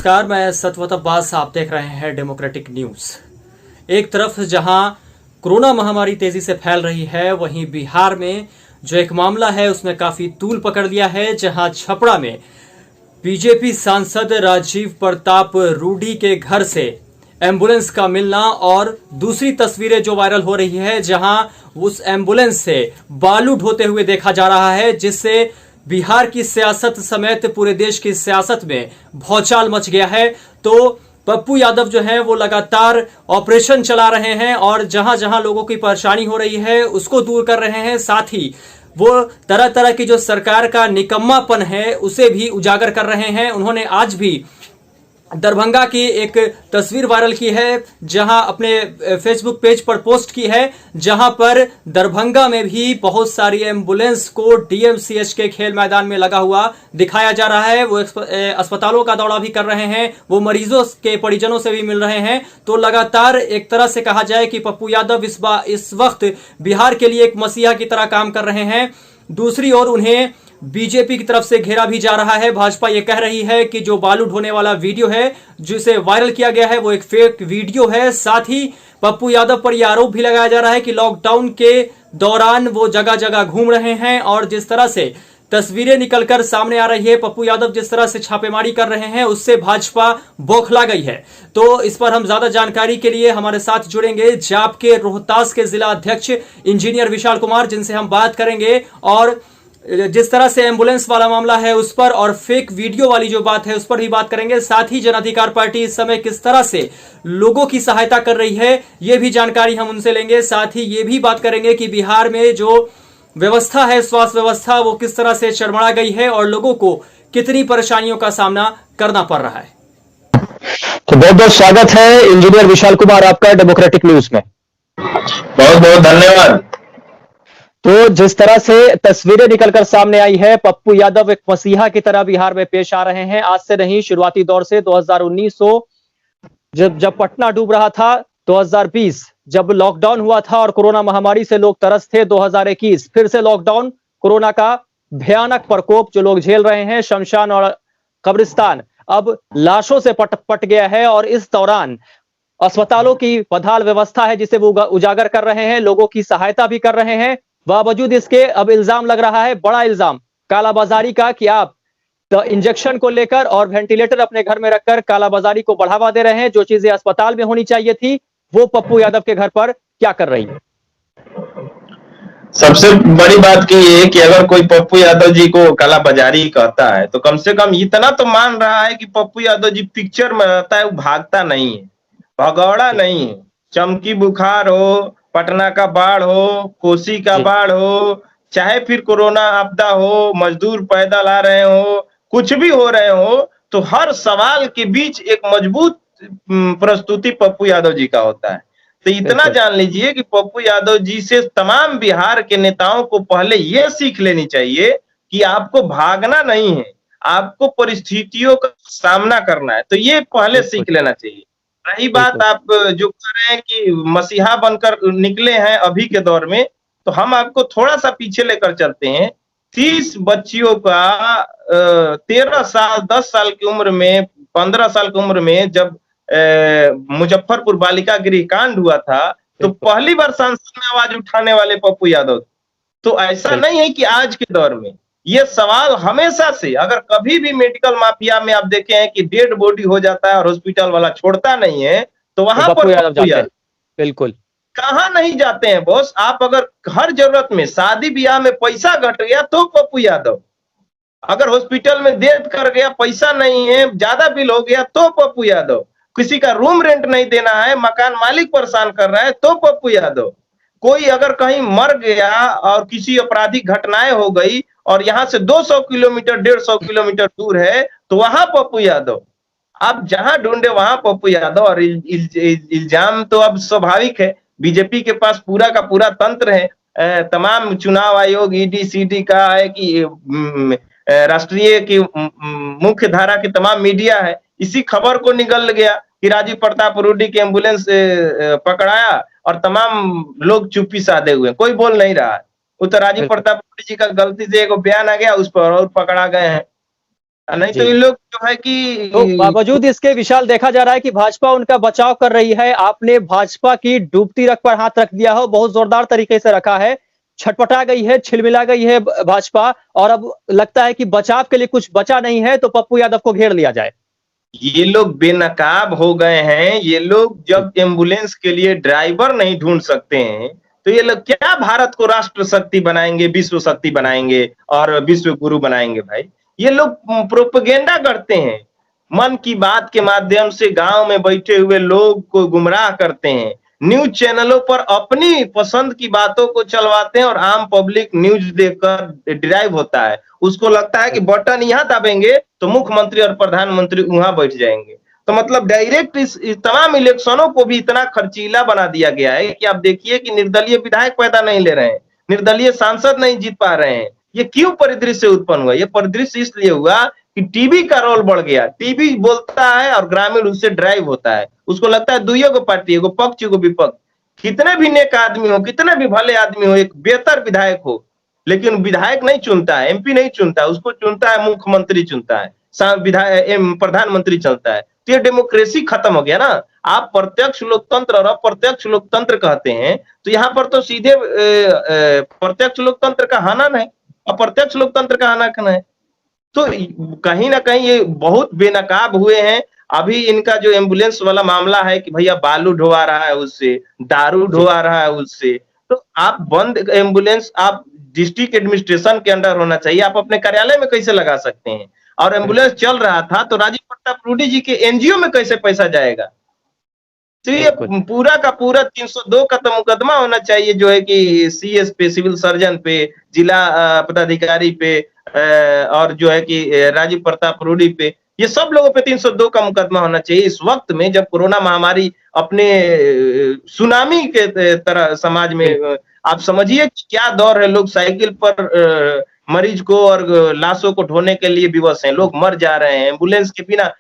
नमस्कार, मैं सतवत अब्बास। आप देख रहे हैं डेमोक्रेटिक न्यूज। एक तरफ जहां कोरोना महामारी तेजी से फैल रही है, वहीं बिहार में जो एक मामला है उसने काफी तूल पकड़ लिया है। जहां छपरा में बीजेपी सांसद राजीव प्रताप रूडी के घर से एम्बुलेंस का मिलना और दूसरी तस्वीरें जो वायरल हो रही है, जहां उस एम्बुलेंस से बालू ढोते हुए देखा जा रहा है, जिससे बिहार की सियासत समेत पूरे देश की सियासत में भौचाल मच गया है। तो पप्पू यादव जो है वो लगातार ऑपरेशन चला रहे हैं और जहां जहां लोगों की परेशानी हो रही है उसको दूर कर रहे हैं। साथ ही वो तरह तरह की जो सरकार का निकम्मापन है उसे भी उजागर कर रहे हैं। उन्होंने आज भी दरभंगा की एक तस्वीर वायरल की है, जहां अपने फेसबुक पेज पर पोस्ट की है, जहां पर दरभंगा में भी बहुत सारी एम्बुलेंस को डीएमसीएच के खेल मैदान में लगा हुआ दिखाया जा रहा है। वो अस्पतालों का दौरा भी कर रहे हैं, वो मरीजों के परिजनों से भी मिल रहे हैं। तो लगातार एक तरह से कहा जाए कि पप्पू यादव इस वक्त बिहार के लिए एक मसीहा की तरह काम कर रहे हैं। दूसरी ओर उन्हें बीजेपी की तरफ से घेरा भी जा रहा है। भाजपा यह कह रही है कि जो बालू ढोने वाला वीडियो है जिसे वायरल किया गया है वो एक फेक वीडियो है। साथ ही पप्पू यादव पर यह आरोप भी लगाया जा रहा है कि लॉकडाउन के दौरान वो जगह जगह घूम रहे हैं और जिस तरह से तस्वीरें निकलकर सामने आ रही है, पप्पू यादव जिस तरह से छापेमारी कर रहे हैं, उससे भाजपा बौखला गई है। तो इस पर हम ज्यादा जानकारी के लिए हमारे साथ जुड़ेंगे जाप के रोहतास के जिला अध्यक्ष इंजीनियर विशाल कुमार, जिनसे हम बात करेंगे और जिस तरह से एम्बुलेंस वाला मामला है उस पर और फेक वीडियो वाली जो बात है उस पर भी बात करेंगे। साथ ही जन अधिकार पार्टी इस समय किस तरह से लोगों की सहायता कर रही है ये भी जानकारी हम उनसे लेंगे। साथ ही ये भी बात करेंगे कि बिहार में जो व्यवस्था है, स्वास्थ्य व्यवस्था, वो किस तरह से चरमरा गई है और लोगों को कितनी परेशानियों का सामना करना पड़ रहा है। तो बहुत बहुत स्वागत है इंजीनियर विशाल कुमार आपका डेमोक्रेटिक न्यूज में। बहुत बहुत धन्यवाद। तो जिस तरह से तस्वीरें निकलकर सामने आई है, पप्पू यादव एक मसीहा की तरह बिहार में पेश आ रहे हैं। आज से नहीं, शुरुआती दौर से 2019 जब पटना डूब रहा था, 2020 जब लॉकडाउन हुआ था और कोरोना महामारी से लोग तरस थे, 2021 फिर से लॉकडाउन, कोरोना का भयानक प्रकोप जो लोग झेल रहे हैं, शमशान और कब्रिस्तान अब लाशों से पट गया है। और इस दौरान अस्पतालों की बदहाल व्यवस्था है जिसे वो उजागर कर रहे हैं, लोगों की सहायता भी कर रहे हैं। बावजूद इसके अब इल्जाम लग रहा है, बड़ा इल्जाम कालाबाजारी का, कि आप इंजेक्शन को लेकर और वेंटिलेटर अपने घर में रखकर कालाबाजारी को बढ़ावा दे रहे हैं। जो चीजें अस्पताल में होनी चाहिए थी वो पप्पू यादव के घर पर क्या कर रही है? सबसे बड़ी बात की ये कि अगर कोई पप्पू यादव जी को कालाबाजारी कहता है तो कम से कम इतना तो मान रहा है कि पप्पू यादव जी पिक्चर में रहता है, वो भागता नहीं है, भगौड़ा नहीं है। चमकी बुखार हो, पटना का बाढ़ हो, कोसी का बाढ़ हो, चाहे फिर कोरोना आपदा हो, मजदूर पैदल आ रहे हो, कुछ भी हो रहे हो, तो हर सवाल के बीच एक मजबूत प्रस्तुति पप्पू यादव जी का होता है। तो इतना जान लीजिए कि पप्पू यादव जी से तमाम बिहार के नेताओं को पहले ये सीख लेनी चाहिए कि आपको भागना नहीं है, आपको परिस्थितियों का सामना करना है। तो ये पहले सीख लेना चाहिए। रही बात आप जो कह रहे हैं कि मसीहा बनकर निकले हैं अभी के दौर में, तो हम आपको थोड़ा सा पीछे लेकर चलते हैं। 30 बच्चियों का 13 साल 10 साल की उम्र में, 15 साल की उम्र में जब मुजफ्फरपुर बालिका गृह कांड हुआ था तो पहली बार संसद में आवाज उठाने वाले पप्पू यादव। तो ऐसा नहीं है कि आज के दौर में, ये सवाल हमेशा से, अगर कभी भी मेडिकल माफिया में आप देखे हैं कि डेड बॉडी हो जाता है और हॉस्पिटल वाला छोड़ता नहीं है, तो वहां पर पप्पू यादव बिल्कुल कहां नहीं जाते हैं बॉस। आप अगर हर जरूरत में, शादी ब्याह में पैसा घट गया तो पप्पू यादव, अगर हॉस्पिटल में डेथ कर गया, पैसा नहीं है, ज्यादा बिल हो गया तो पप्पू यादव, किसी का रूम रेंट नहीं देना है, मकान मालिक परेशान कर रहा है तो पप्पू यादव, कोई अगर कहीं मर गया और किसी आपराधिक घटनाएं हो गई और यहाँ से 200 किलोमीटर 150 किलोमीटर दूर है तो वहां पप्पू यादव। आप जहां ढूंढे वहां पप्पू यादव। और इल्जाम तो अब स्वाभाविक है, बीजेपी के पास पूरा का पूरा तंत्र है, तमाम चुनाव आयोग, ईडी सीडी का है कि राष्ट्रीय की मुख्य धारा की तमाम मीडिया है, इसी खबर को निगल गया कि राजीव प्रताप रूडी की एम्बुलेंस पकड़ाया और तमाम लोग चुप्पी साधे हुए, कोई बोल नहीं रहा है। वो तो राजीव प्रताप रूडी जी का गलती से एक बयान आ गया, उस पर और पकड़ा गए हैं। नहीं तो जी। इन लोग जो है कि तो बावजूद इसके विशाल देखा जा रहा है कि भाजपा उनका बचाव कर रही है। आपने भाजपा की डूबती रख पर हाथ रख दिया हो, बहुत जोरदार तरीके से रखा है। छटपटा गई है, छिलमिला गई है भाजपा, और अब लगता है कि बचाव के लिए कुछ बचा नहीं है, तो पप्पू यादव को घेर लिया जाए। ये लोग बेनकाब हो गए हैं। ये लोग जब एम्बुलेंस के लिए ड्राइवर नहीं ढूंढ सकते हैं, तो ये लोग क्या भारत को राष्ट्र शक्ति बनाएंगे, विश्व शक्ति बनाएंगे और विश्व गुरु बनाएंगे? भाई, ये लोग प्रोपेगेंडा करते हैं, मन की बात के माध्यम से गांव में बैठे हुए लोग को गुमराह करते हैं, न्यूज चैनलों पर अपनी पसंद की बातों को चलवाते हैं और आम पब्लिक न्यूज देखकर डिराइव होता है। उसको लगता है कि बटन यहाँ दबाएंगे तो मुख्यमंत्री और प्रधानमंत्री वहां बैठ जाएंगे। तो मतलब डायरेक्ट इस तमाम इलेक्शनों को भी इतना खर्चीला बना दिया गया है कि आप देखिए कि निर्दलीय विधायक पैदा नहीं ले रहे हैं, निर्दलीय सांसद नहीं जीत पा रहे हैं। ये क्यों परिदृश्य उत्पन्न हुआ? ये परिदृश्य इसलिए हुआ कि टीवी का रोल बढ़ गया। टीवी बोलता है और ग्रामीण उससे ड्राइव होता है। उसको लगता है दुइयो को पार्टी, एगो पक्ष एगो विपक्ष। कितने भी नेक आदमी हो, कितने भी भले आदमी हो, एक बेहतर विधायक हो, लेकिन विधायक नहीं चुनता है, एमपी नहीं चुनता है, उसको चुनता है मुख्यमंत्री, चुनता है प्रधानमंत्री चलता है। तो ये डेमोक्रेसी खत्म हो गया ना। आप प्रत्यक्ष लोकतंत्र और अप्रत्यक्ष लोकतंत्र कहते हैं, तो यहाँ पर तो सीधे प्रत्यक्ष लोकतंत्र का हनन है, अप्रत्यक्ष लोकतंत्र का हनन है। तो कहीं ना कहीं ये बहुत बेनकाब हुए हैं। अभी इनका जो एम्बुलेंस वाला मामला है कि भैया बालू ढोआ रहा है उससे, दारू ढोआ रहा है उससे, तो आप बंद एम्बुलेंस आप डिस्ट्रिक्ट एडमिनिस्ट्रेशन के अंडर होना चाहिए, आप अपने कार्यालय में कैसे लगा सकते हैं? और एम्बुलेंस चल रहा था तो राजीव प्रताप रूडी जी के एनजीओ में कैसे पैसा जाएगा? तो ये पूरा का पूरा 302 का तो मुकदमा होना चाहिए, जो है कि सीएस पे, सिविल सर्जन पे, जिला पदाधिकारी पे और जो है कि राजीव प्रताप रूडी पे, ये सब लोगों पे 302 का मुकदमा होना चाहिए। इस वक्त में जब कोरोना महामारी अपने सुनामी के तरह समाज में, आप समझिए कि क्या दौर है। लोग साइकिल पर मरीज को और लाशों को ढोने के लिए विवश हैं, लोग मर जा रहे हैं। एम्बुलेंस के बिना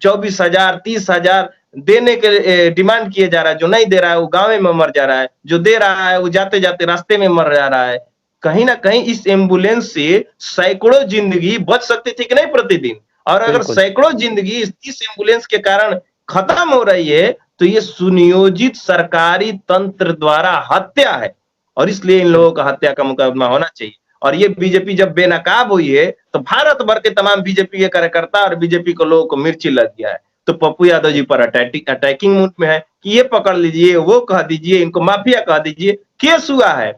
24,000 30,000 देने के डिमांड किए जा रहा है। जो नहीं दे रहा है वो गाँव में मर जा रहा है, जो दे रहा है वो जाते जाते रास्ते में मर जा रहा है। कहीं ना कहीं इस एम्बुलेंस से सैकड़ों जिंदगी बच सकती थी कि नहीं प्रतिदिन? और अगर सैकड़ों जिंदगी इस एम्बुलेंस के कारण खत्म हो रही है, तो ये सुनियोजित सरकारी तंत्र द्वारा हत्या है, और इसलिए इन लोगों का हत्या का मुकदमा होना चाहिए। और ये बीजेपी जब बेनकाब हुई है, तो भारत भर के तमाम बीजेपी के कार्यकर्ता और बीजेपी को लोगों को मिर्ची लग गया है। तो पप्पू यादव जी पर अटैकिंग मूड में है कि ये पकड़ लीजिए, वो कह दीजिए, इनको माफिया कह दीजिए। केस हुआ है,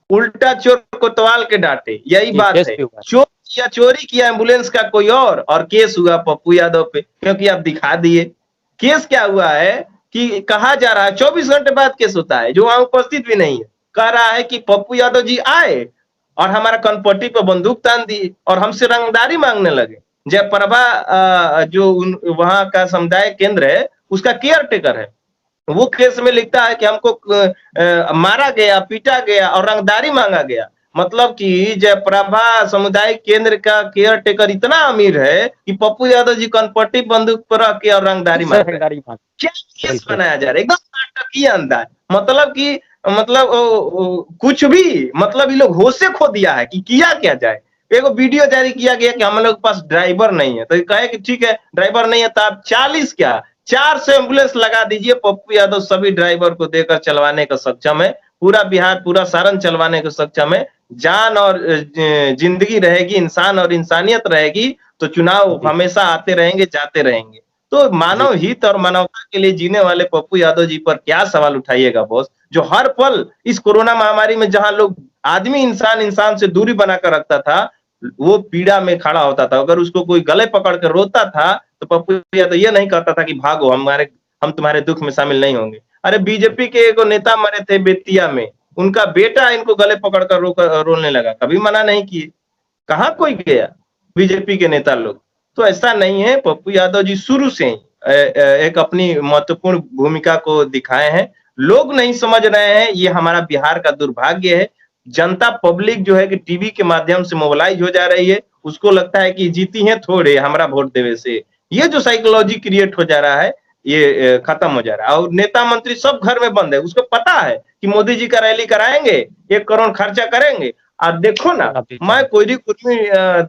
उल्टा चोर कोतवाल के डांटे, यही बात है। चोरी किया एम्बुलेंस का कोई और केस हुआ पप्पू यादव पे, क्योंकि आप दिखा दिए। केस क्या हुआ है कि कहा जा रहा है 24 घंटे बाद केस होता है, जो वहां उपस्थित भी नहीं है। कह रहा है कि पप्पू यादव जी आए और हमारा कनपट्टी पर बंदूक तान दिए और हमसे रंगदारी मांगने लगे। जयप्रभा जो वहां का समुदाय केंद्र है, उसका केयर टेकर है, वो केस में लिखता है कि हमको मारा गया, पीटा गया और रंगदारी मांगा गया। मतलब कि जयप्रभा समुदाय केंद्र का केयर टेकर इतना अमीर है कि पप्पू यादव जी कनपट्टी बंदूक पर रख के और रंगदारी मांग रहे हैं। क्या केस बनाया जा रहा है? एकदम नाटकीय अंदाज। मतलब कि कुछ भी, मतलब ये लोग होश से खो दिया है कि किया क्या जाए। एगो वीडियो जारी किया गया कि हम लोग के पास ड्राइवर नहीं है, तो कहे कि ठीक है ड्राइवर नहीं है तो आप 40 क्या 400 एम्बुलेंस लगा दीजिए। पप्पू यादव सभी ड्राइवर को देकर चलवाने का सक्षम है, पूरा बिहार पूरा सारण चलवाने को सक्षम है। जान और जिंदगी रहेगी, इंसान और इंसानियत रहेगी, तो चुनाव हमेशा आते रहेंगे, जाते रहेंगे। तो मानव हित और मानवता के लिए जीने वाले पप्पू यादव जी पर क्या सवाल उठाइएगा बॉस, जो हर पल इस कोरोना महामारी में जहां लोग आदमी इंसान से दूरी बनाकर रखता था, वो पीड़ा में खड़ा होता था। अगर उसको कोई गले पकड़ कर रोता था तो पप्पू यादव ये नहीं कहता था कि भागो, हम तुम्हारे दुख में शामिल नहीं होंगे। अरे बीजेपी के एक नेता मरे थे बेतिया में, उनका बेटा इनको गले पकड़कर रोने लगा, कभी मना नहीं किए। कहाँ कोई गया बीजेपी के नेता लोग? तो ऐसा नहीं है। पप्पू यादव जी शुरू से ही एक अपनी महत्वपूर्ण भूमिका को दिखाए हैं। लोग नहीं समझ रहे हैं, ये हमारा बिहार का दुर्भाग्य है। जनता पब्लिक जो है कि टीवी के माध्यम से मोबिलाइज हो जा रही है, उसको लगता है कि जीती है थोड़े हमारा वोट देवे से। ये जो साइकोलॉजी क्रिएट हो जा रहा है, ये खत्म हो जा रहा है। और नेता मंत्री सब घर में बंद है, उसको पता है कि मोदी जी का रैली कराएंगे, 1 करोड़ खर्चा करेंगे आप देखो ना, आप भी मैं कोयरी कुर्मी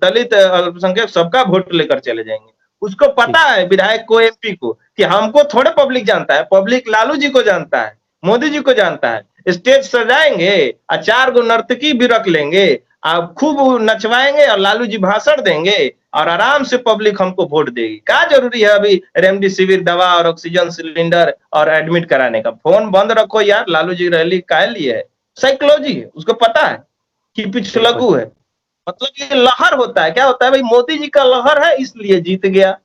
दलित अल्पसंख्यक सबका वोट लेकर चले जाएंगे। उसको पता है विधायक को, एमपी को, कि हमको थोड़े पब्लिक जानता है, पब्लिक लालू जी को जानता है, मोदी जी को जानता है। स्टेज सजाएंगे और 4 गो नर्तकी भी रख लेंगे, आप खूब नचवाएंगे और लालू जी भाषण देंगे और आराम से पब्लिक हमको वोट देगी। क्या जरूरी है अभी रेमडेसिविर दवा और ऑक्सीजन सिलेंडर और एडमिट कराने का? फोन बंद रखो यार, लालू जी रैली काहे लिए है? साइकोलॉजी है, उसको पता है कि पिछलग्गू है। मतलब ये लहर होता है, क्या होता है भाई, मोदी जी का लहर है इसलिए जीत गया,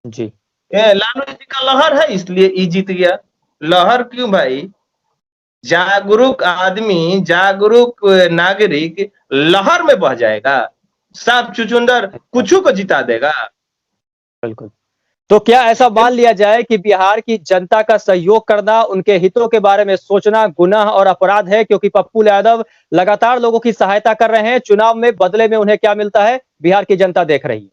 जी लालू जी का लहर है इसलिए ये जीत गया। लहर क्यों भाई? जागरूक आदमी, जागरूक नागरिक लहर में बह जाएगा, सांप चुचुंदर कुछ को जिता देगा। बिल्कुल। तो क्या ऐसा मान लिया जाए कि बिहार की जनता का सहयोग करना, उनके हितों के बारे में सोचना गुनाह और अपराध है, क्योंकि पप्पू यादव लगातार लोगों की सहायता कर रहे हैं? चुनाव में बदले में उन्हें क्या मिलता है, बिहार की जनता देख रही है।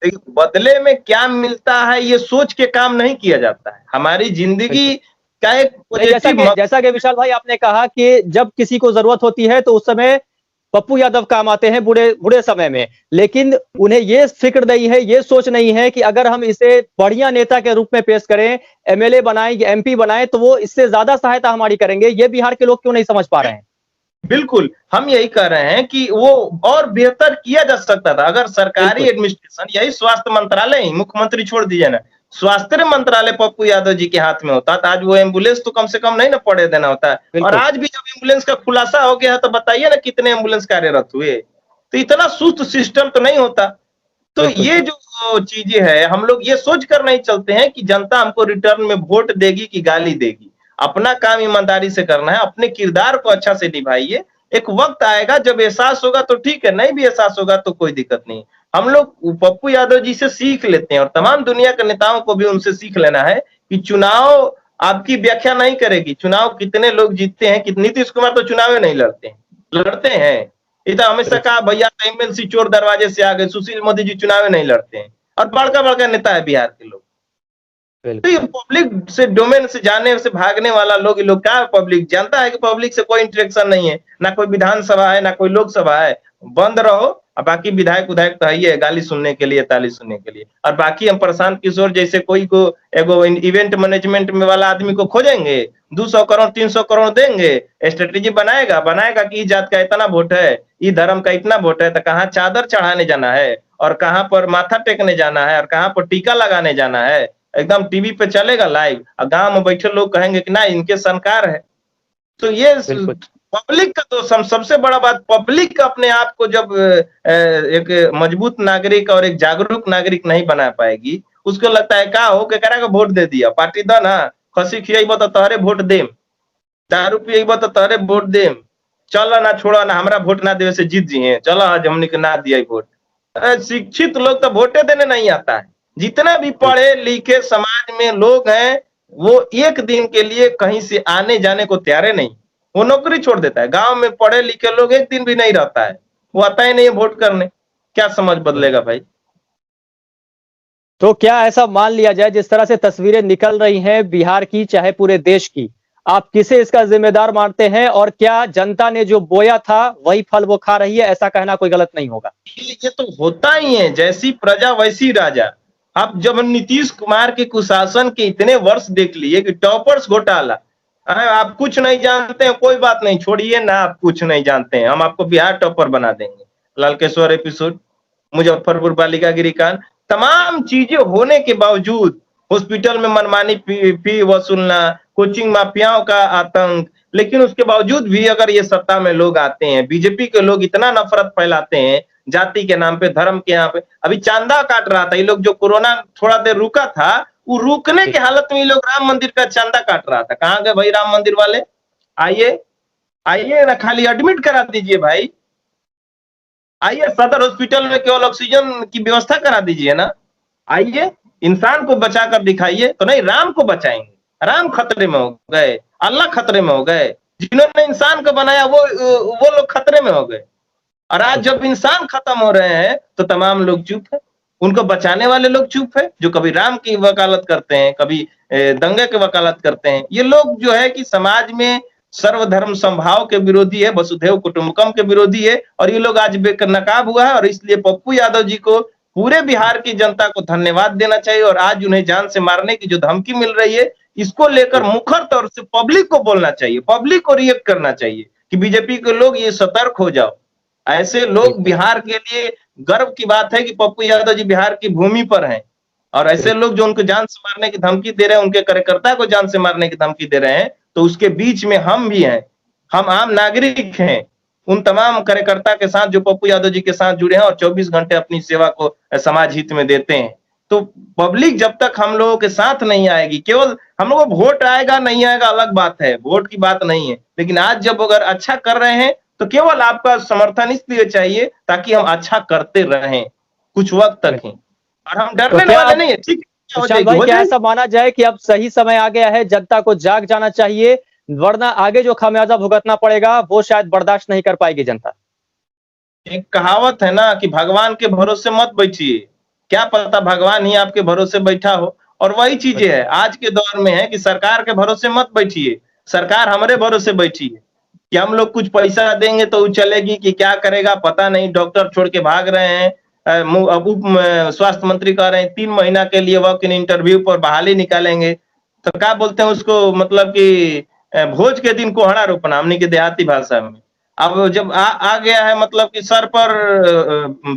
देखिए, बदले में क्या मिलता है ये सोच के काम नहीं किया जाता है। हमारी जिंदगी का एक नहीं, जैसा कि विशाल भाई आपने कहा कि जब किसी को जरूरत होती है तो उस समय पप्पू यादव काम आते हैं, बुरे बुरे समय में, लेकिन उन्हें ये फिक्र नहीं है, ये सोच नहीं है कि अगर हम इसे बढ़िया नेता के रूप में पेश करें, एमएलए बनाएं, एमपी बनाएं, तो वो इससे ज्यादा सहायता हमारी करेंगे। ये बिहार के लोग क्यों नहीं समझ पा रहे हैं? बिल्कुल, हम यही कह रहे हैं कि वो और बेहतर किया जा सकता था अगर सरकारी एडमिनिस्ट्रेशन, यही स्वास्थ्य मंत्रालय ही, मुख्यमंत्री छोड़ दीजिए ना, स्वास्थ्य मंत्रालय पप्पू यादव जी के हाथ में होता तो आज वो एम्बुलेंस तो कम से कम नहीं ना पड़े देना होता है। और आज भी जब एम्बुलेंस का खुलासा हो गया है तो बताइए ना कितने एम्बुलेंस कार्यरत हुए। तो इतना सुस्त सिस्टम तो नहीं होता। तो ये जो चीजें है, हम लोग ये सोच कर नहीं चलते हैं कि जनता हमको रिटर्न में वोट देगी कि गाली देगी। अपना काम ईमानदारी से करना है, अपने किरदार को अच्छा से निभाइए। एक वक्त आएगा जब एहसास होगा तो ठीक है, नहीं भी एहसास होगा तो कोई दिक्कत नहीं। हम लोग पप्पू यादव जी से सीख लेते हैं और तमाम दुनिया के नेताओं को भी उनसे सीख लेना है कि चुनाव आपकी व्याख्या नहीं करेगी, चुनाव कितने लोग जीतते हैं। नीतीश कुमार तो चुनाव नहीं लड़ते हैं, लड़ते हैं। ये तो हमेशा कहा भैया एमएलसी चोर दरवाजे से आ गए, सुशील मोदी जी चुनाव नहीं लड़ते हैं और बड़का बड़का नेता है बिहार के लोग। तो ये पब्लिक से डोमेन से जाने से भागने वाला लोग, ये लोग क्या पब्लिक जानता है कि पब्लिक से कोई इंटरेक्शन नहीं है, ना कोई विधानसभा है ना कोई लोकसभा है। बंद रहो और बाकी विधायक उधायक तो है गाली सुनने के लिए, ताली सुनने के लिए। और बाकी हम प्रशांत किशोर जैसे कोई को एगो इवेंट मैनेजमेंट में वाला आदमी को खोजेंगे, 200 करोड़ 300 करोड़ देंगे, स्ट्रेटेजी बनाएगा कि जात का इतना वोट है, इस धर्म का इतना वोट है, तो कहाँ चादर चढ़ाने जाना है और कहाँ पर माथा टेकने जाना है और कहाँ पर टीका लगाने जाना है। एकदम टीवी पे चलेगा लाइव और गांव में बैठे लोग कहेंगे कि ना इनके संस्कार है। तो ये पब्लिक का दोष, हम सबसे बड़ा बात, पब्लिक अपने आप को जब एक मजबूत नागरिक और एक जागरूक नागरिक नहीं बना पाएगी, उसको लगता है क्या हो के करा के वोट दे दिया, पार्टी द ना, खसी खियाइबो तो तोहरे वोट देम, दारू पियइबो तो तोहरे वोट देम, चल ना छोड़ा ना, हमरा वोट ना देवे से जीत जिए, चलो आज हमने के ना दिया वोट। शिक्षित लोग तो वोटे देने नहीं आता है। जितना भी पढ़े लिखे समाज में लोग हैं, वो एक दिन के लिए कहीं से आने जाने को तैयार नहीं, वो नौकरी छोड़ देता है। गांव में पढ़े लिखे लोग एक दिन भी नहीं रहता है, वो आता ही नहीं है वोट करने। क्या समझ बदलेगा भाई? तो क्या ऐसा मान लिया जाए, जिस तरह से तस्वीरें निकल रही हैं बिहार की चाहे पूरे देश की, आप किसे इसका जिम्मेदार मानते हैं? और क्या जनता ने जो बोया था वही फल वो खा रही है, ऐसा कहना कोई गलत नहीं होगा? ये तो होता ही है, जैसी प्रजा वैसी राजा। अब जब हम नीतीश कुमार के कुशासन के इतने वर्ष देख लिए कि टॉपर्स घोटाला, आप कुछ नहीं जानते हैं, कोई बात नहीं, छोड़िए ना, आप कुछ नहीं जानते हैं, हम आपको बिहार टॉपर बना देंगे। लालकेश्वर एपिसोड, मुजफ्फरपुर बालिका गृह कांड, तमाम चीजें होने के बावजूद हॉस्पिटल में मनमानी फी वसूलना, कोचिंग माफियाओं का आतंक, लेकिन उसके बावजूद भी अगर ये सत्ता में लोग आते हैं, बीजेपी के लोग इतना नफरत फैलाते हैं जाति के नाम पे, धर्म के यहाँ पे। अभी चांदा काट रहा था ये लोग, जो कोरोना थोड़ा देर रुका था, वो रुकने की हालत में ये लोग राम मंदिर का चांदा काट रहा था। कहाँ गए भाई राम मंदिर वाले? आइए आइए ना, खाली एडमिट करा दीजिए भाई, आइए सदर हॉस्पिटल में केवल ऑक्सीजन की व्यवस्था करा दीजिए ना, आइए इंसान को बचा कर दिखाइए। तो नहीं, राम को बचाएंगे, राम खतरे में हो गए, अल्लाह खतरे में हो गए, जिन्होंने इंसान को बनाया वो लोग खतरे में हो गए। और आज जब इंसान खत्म हो रहे हैं तो तमाम लोग चुप है, उनको बचाने वाले लोग चुप है, जो कभी राम की वकालत करते हैं, कभी दंगे की वकालत करते हैं। ये लोग जो है कि समाज में सर्वधर्म समभाव के विरोधी है, वसुधैव कुटुंबकम के विरोधी है, और ये लोग आज बेनकाब हुआ है। और इसलिए पप्पू यादव जी को पूरे बिहार की जनता को धन्यवाद देना चाहिए। और आज उन्हें जान से मारने की जो धमकी मिल रही है, इसको लेकर मुखर तौर से पब्लिक को बोलना चाहिए, पब्लिक को रिएक्ट करना चाहिए कि बीजेपी के लोग ये सतर्क हो जाओ। ऐसे लोग बिहार के लिए गर्व की बात है कि पप्पू यादव जी बिहार की भूमि पर हैं, और ऐसे लोग जो उनको जान से मारने की धमकी दे रहे हैं, उनके कार्यकर्ता को जान से मारने की धमकी दे रहे हैं, तो उसके बीच में हम भी हैं, हम आम नागरिक हैं, उन तमाम कार्यकर्ता के साथ जो पप्पू यादव जी के साथ जुड़े हैं और 24 घंटे अपनी सेवा को समाज हित में देते हैं। तो पब्लिक जब तक हम लोगों के साथ नहीं आएगी, केवल हम लोगों को वोट आएगा नहीं आएगा अलग बात है, वोट की बात नहीं है, लेकिन आज जब अगर अच्छा कर रहे हैं तो केवल आपका समर्थन इसलिए चाहिए ताकि हम अच्छा करते रहें कुछ वक्त तक ही, और हम डरने वाले नहीं है। ठीक है, विशाल भाई, क्या ऐसा माना जाए कि अब सही समय आ गया है, जनता को जाग जाना चाहिए, वरना आगे जो खामियाजा भुगतना पड़ेगा वो शायद बर्दाश्त नहीं कर पाएगी जनता? एक कहावत है ना कि भगवान के भरोसे मत बैठिए, क्या पता भगवान ही आपके भरोसे बैठा हो। और वही चीजें है आज के दौर में है कि सरकार के भरोसे मत बैठिए, सरकार हमारे भरोसे बैठी है कि हम लोग कुछ पैसा देंगे तो वो चलेगी, कि क्या करेगा पता नहीं। डॉक्टर छोड़ के भाग रहे हैं, उप स्वास्थ्य मंत्री कह रहे हैं 3 महीना के लिए वॉक इन इंटरव्यू पर बहाली निकालेंगे, तो क्या बोलते हैं उसको, मतलब कि भोज के दिन कोहड़ा रोपना हमनी के देहाती भाषा में। अब जब आ गया है मतलब कि सर पर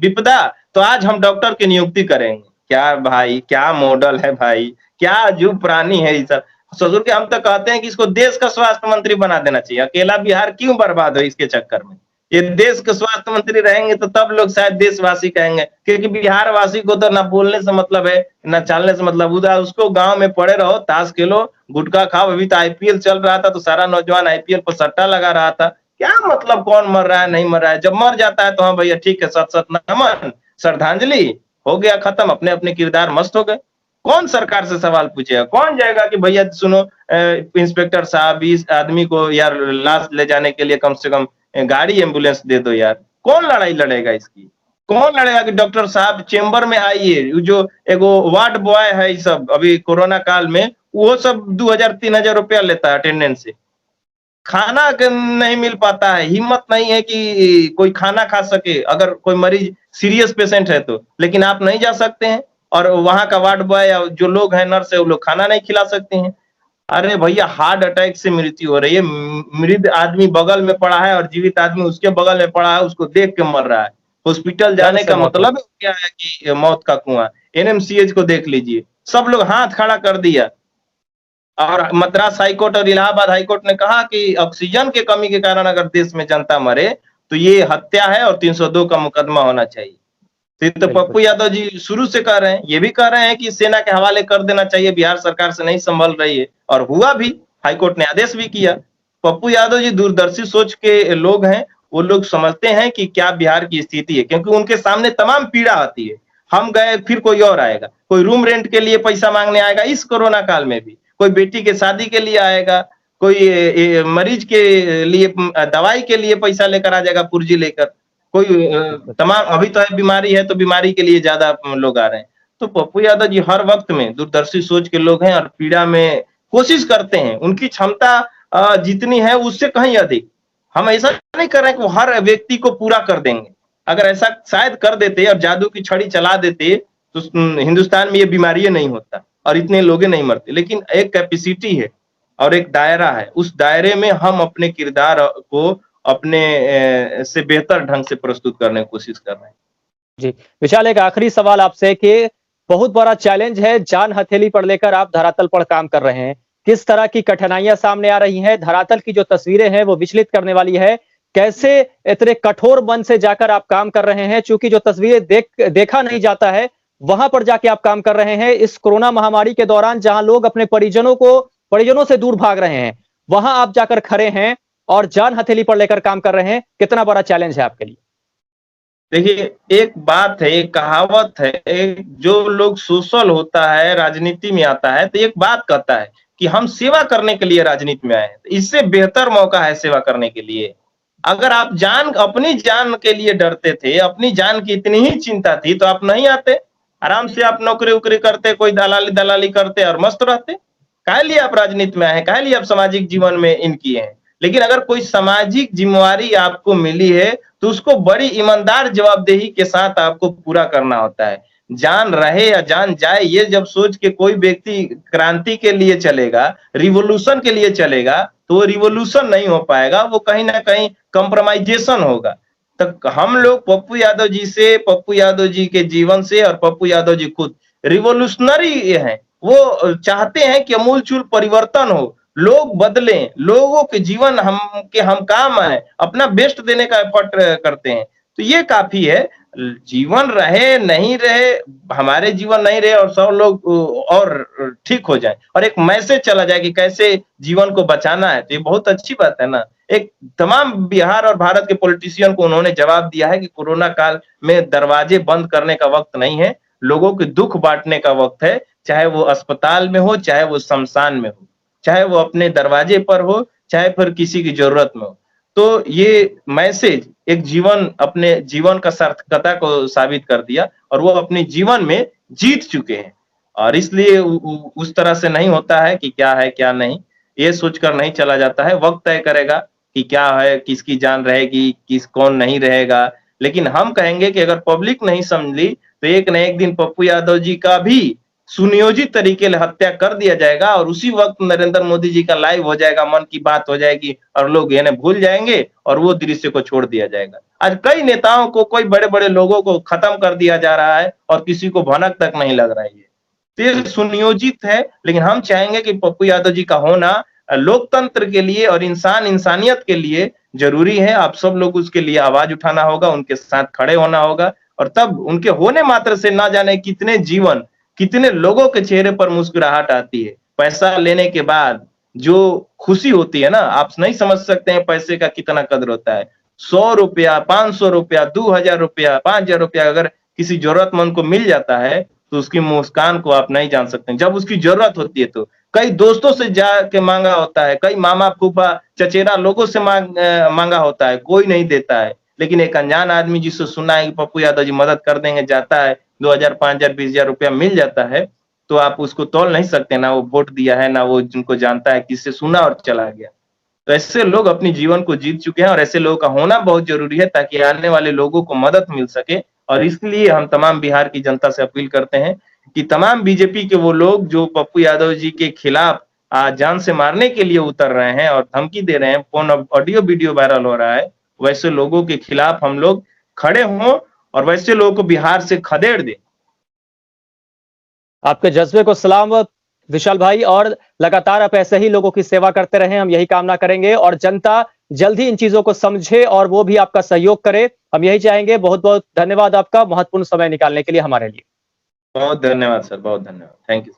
विपदा, तो आज हम डॉक्टर की नियुक्ति करेंगे। क्या भाई, क्या मॉडल है भाई, क्या अजूब प्राणी है ये सब। ससुर के हम तो कहते हैं कि इसको देश का स्वास्थ्य मंत्री बना देना चाहिए, अकेला बिहार क्यों बर्बाद हो इसके चक्कर में। ये देश के स्वास्थ्य मंत्री रहेंगे तो तब लोग शायद देशवासी कहेंगे, क्योंकि बिहार वासी को तो ना बोलने से मतलब है ना चलने से मतलब। उधर उसको गांव में पड़े रहो, ताश खेलो, गुटखा खाओ। अभी तो आईपीएल चल रहा था तो सारा नौजवान आईपीएल पर सट्टा लगा रहा था। क्या मतलब कौन मर रहा है नहीं मर रहा है, जब मर जाता है तो हाँ भैया ठीक है, सत सत नमन, श्रद्धांजलि, हो गया खत्म, अपने अपने किरदार मस्त हो गए। कौन सरकार से सवाल पूछेगा, कौन जाएगा कि भैया सुनो इंस्पेक्टर साहब इस आदमी को यार लाश ले जाने के लिए कम से कम गाड़ी एम्बुलेंस दे दो यार। कौन लड़ाई लड़ेगा इसकी, कौन लड़ेगा कि डॉक्टर साहब चेंबर में आइए। जो एगो वार्ड बॉय है ये सब अभी कोरोना काल में, वो सब 2000-3000 रुपया लेता है अटेंडेंस से, खाना नहीं मिल पाता है, हिम्मत नहीं है कि कोई खाना खा सके अगर कोई मरीज सीरियस पेशेंट है तो, लेकिन आप नहीं जा सकते हैं। और वहां का वार्ड बॉय या जो लोग हैं नर्स है वो लोग खाना नहीं खिला सकते हैं। अरे भैया हार्ट अटैक से मृत्यु हो रही है, मृत आदमी बगल में पड़ा है और जीवित आदमी उसके बगल में पड़ा है, उसको देख के मर रहा है। हॉस्पिटल जाने का मतलब क्या है कि मौत का कुआं। एनएमसीएच को देख लीजिए, सब लोग हाथ खड़ा कर दिया। और मद्रास हाईकोर्ट और इलाहाबाद हाईकोर्ट ने कहा कि ऑक्सीजन के कमी के कारण अगर देश में जनता मरे तो ये हत्या है और 302 का मुकदमा होना चाहिए। तो पप्पू यादव जी शुरू से कह रहे हैं, ये भी कह रहे हैं कि सेना के हवाले कर देना चाहिए, बिहार सरकार से नहीं संभल रही है, और हुआ भी, हाईकोर्ट ने आदेश भी किया। पप्पू यादव जी दूरदर्शी सोच के लोग हैं, वो लोग समझते हैं कि क्या बिहार की स्थिति है, क्योंकि उनके सामने तमाम पीड़ा आती है। हम गए फिर कोई और आएगा, कोई रूम रेंट के लिए पैसा मांगने आएगा इस कोरोना काल में भी, कोई बेटी के शादी के लिए आएगा, कोई मरीज के लिए दवाई के लिए पैसा लेकर आ जाएगा, पुर्जी लेकर, कोई तमाम अभी तो है बीमारी है तो बीमारी के लिए ज्यादा लोग आ रहे हैं। तो पप्पू यादव जी हर वक्त में दूरदर्शी सोच के लोग हैं और पीड़ा में कोशिश करते हैं, उनकी क्षमता जितनी है उससे कहीं अधिक। हम ऐसा नहीं कर रहे हैं कि वो हर व्यक्ति को पूरा कर देंगे, अगर ऐसा शायद कर देते और जादू की छड़ी चला देते तो हिंदुस्तान में ये बीमारी नहीं होता और इतने लोग नहीं मरते। लेकिन एक कैपेसिटी है और एक दायरा है, उस दायरे में हम अपने किरदार को अपने से बेहतर ढंग से प्रस्तुत करने की कोशिश कर रहे हैं। जी विशाल, एक आखिरी सवाल आपसे कि बहुत बड़ा चैलेंज है, जान हथेली पर लेकर आप धरातल पर काम कर रहे हैं, किस तरह की कठिनाइयां सामने आ रही हैं, धरातल की जो तस्वीरें हैं वो विचलित करने वाली है, कैसे इतने कठोर मन से जाकर आप काम कर रहे हैं, चूंकि जो तस्वीरें देखा नहीं जाता है वहां पर जाके आप काम कर रहे हैं इस कोरोना महामारी के दौरान, जहां लोग अपने परिजनों से दूर भाग रहे हैं, वहां आप जाकर खड़े हैं और जान हथेली पर लेकर काम कर रहे हैं। कितना बड़ा चैलेंज है आपके लिए? देखिए, एक बात है, एक कहावत है, जो लोग सोशल होता है राजनीति में आता है तो एक बात कहता है कि हम सेवा करने के लिए राजनीति में आए हैं, तो इससे बेहतर मौका है सेवा करने के लिए। अगर आप अपनी जान के लिए डरते थे, अपनी जान की इतनी ही चिंता थी तो आप नहीं आते, आराम से आप नौकरी उकरी करते, कोई दलाली करते और मस्त रहते। काहे लिए आप राजनीति में आए हैं, काहे लिए आप सामाजिक जीवन में इन किए हैं? लेकिन अगर कोई सामाजिक जिम्मेवारी आपको मिली है तो उसको बड़ी ईमानदार जवाबदेही के साथ आपको पूरा करना होता है। जान रहे या जान जाए, ये जब सोच के कोई व्यक्ति क्रांति के लिए चलेगा, रिवॉल्यूशन के लिए चलेगा, तो वो रिवॉल्यूशन नहीं हो पाएगा, वो कहीं ना कहीं कंप्रोमाइजेशन होगा। तो हम लोग पप्पू यादव जी से, पप्पू यादव जी के जीवन से, और पप्पू यादव जी खुद रिवॉल्यूशनरी हैं। वो चाहते हैं कि अमूलचूल परिवर्तन हो, लोग बदलें, लोगों के जीवन हम काम आए, अपना बेस्ट देने का एफर्ट करते हैं। तो ये काफी है। जीवन रहे नहीं रहे, हमारे जीवन नहीं रहे और सब लोग और ठीक हो जाए और एक मैसेज चला जाए कि कैसे जीवन को बचाना है, तो ये बहुत अच्छी बात है ना। एक तमाम बिहार और भारत के पॉलिटिशियन को उन्होंने जवाब दिया है कि कोरोना काल में दरवाजे बंद करने का वक्त नहीं है, लोगों के दुख बांटने का वक्त है, चाहे वो अस्पताल में हो, चाहे वो शमशान में हो, चाहे वो अपने दरवाजे पर हो, चाहे फिर किसी की जरूरत में हो। तो ये मैसेज एक अपने जीवन का सार्थकता को साबित कर दिया और वो अपने जीवन में जीत चुके हैं। और इसलिए उस तरह से नहीं होता है कि क्या है क्या नहीं, ये सोचकर नहीं चला जाता है। वक्त तय करेगा कि क्या है, किसकी जान रहेगी, कौन नहीं रहेगा। लेकिन हम कहेंगे कि अगर पब्लिक नहीं समझ ली तो एक न एक दिन पप्पू यादव जी का भी सुनियोजित तरीके से हत्या कर दिया जाएगा और उसी वक्त नरेंद्र मोदी जी का लाइव हो जाएगा, मन की बात हो जाएगी और लोग ये भूल जाएंगे और वो दृश्य को छोड़ दिया जाएगा। आज कई नेताओं को, कोई बड़े बड़े लोगों को खत्म कर दिया जा रहा है और किसी को भनक तक नहीं लग रहा है। तो ये सुनियोजित है। लेकिन हम चाहेंगे कि पप्पू यादव जी का होना लोकतंत्र के लिए और इंसानियत के लिए जरूरी है। आप सब लोग उसके लिए आवाज उठाना होगा, उनके साथ खड़े होना होगा और तब उनके होने मात्र से ना जाने कितने जीवन, कितने लोगों के चेहरे पर मुस्कुराहट आती है। पैसा लेने के बाद जो खुशी होती है ना, आप नहीं समझ सकते हैं पैसे का कितना कदर होता है। 100 रुपया, 500 रुपया, 2000 रुपया, 5000 रुपया अगर किसी जरूरतमंद को मिल जाता है तो उसकी मुस्कान को आप नहीं जान सकते। जब उसकी जरूरत होती है तो कई दोस्तों से जाके मांगा होता है, कई मामा फूफा चचेरा लोगों से मांगा होता है, कोई नहीं देता है। लेकिन एक अनजान आदमी जिससे सुना है कि पप्पू यादव जी मदद कर देंगे, जाता है, 2000, 5000, 20000 रुपया मिल जाता है, तो आप उसको तोल नहीं सकते। ना वो वोट दिया है, ना वो जिनको जानता है, किससे सुना और चला गया। तो ऐसे लोग अपनी जीवन को जीत चुके हैं और ऐसे लोगों का होना बहुत जरूरी है ताकि आने वाले लोगों को मदद मिल सके। और इसलिए हम तमाम बिहार की जनता से अपील करते हैं कि तमाम बीजेपी के वो लोग जो पप्पू यादव जी के खिलाफ जान से मारने के लिए उतर रहे हैं और धमकी दे रहे हैं, फोन ऑडियो वीडियो वायरल हो रहा है, वैसे लोगों के खिलाफ हम लोग खड़े हों और वैसे लोगों को बिहार से खदेड़ दें। आपके जज्बे को सलाम विशाल भाई, और लगातार आप ऐसे ही लोगों की सेवा करते रहें, हम यही कामना करेंगे और जनता जल्द ही इन चीजों को समझे और वो भी आपका सहयोग करे, हम यही चाहेंगे। बहुत बहुत धन्यवाद आपका महत्वपूर्ण समय निकालने के लिए हमारे लिए। बहुत धन्यवाद सर, बहुत धन्यवाद, थैंक यू।